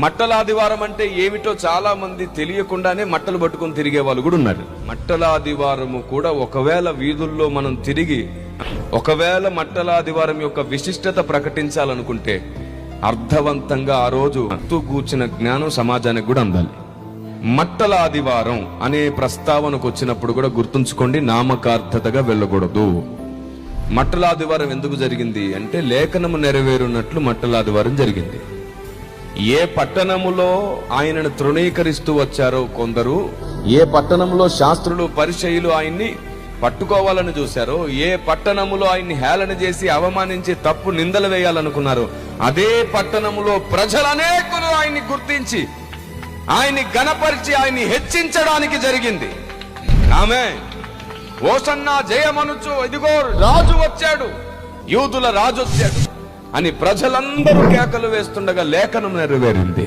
మట్టలాదివారం అంటే ఏమిటో చాలా మంది తెలియకుండానే మట్టలు పట్టుకుని తిరిగే వాళ్ళు కూడా ఉన్నారు. మట్టలాదివారము కూడా ఒకవేళ వీధుల్లో మనం తిరిగి ఒకవేళ మట్టలాదివారం యొక్క విశిష్టత ప్రకటించాలనుకుంటే అర్థవంతంగా ఆ రోజు కూర్చిన జ్ఞానం సమాజానికి కూడా అందాలి. మట్టలాదివారం అనే ప్రస్తావనకు వచ్చినప్పుడు కూడా గుర్తుంచుకోండి, నామకార్థతగా వెళ్ళకూడదు. మట్టలాదివారం ఎందుకు జరిగింది అంటే లేఖనము నెరవేరున్నట్లు మట్టలాదివారం జరిగింది. ఏ పట్టణములో ఆయనను తృణీకరిస్తూ వచ్చారో కొందరు, ఏ పట్టణంలో శాస్త్రులు పరిచయులు ఆయన్ని పట్టుకోవాలని చూశారో, ఏ పట్టణములో ఆయన్ని హేళన చేసి అవమానించి తప్పు నిందలు వేయాలనుకున్నారో, అదే పట్టణములో ప్రజలనేకులు ఆయన్ని గుర్తించి ఆయన్ని గణపరిచి ఆయన్ని హెచ్చించడానికి జరిగింది. ఆమె ఓసన్నా జయమనుచు ఇదిగో రాజు వచ్చాడు, యూదుల రాజు వచ్చాడు అని ప్రజలందరూ కేకలు వేస్తుండగా లేఖనం నెరవేరింది.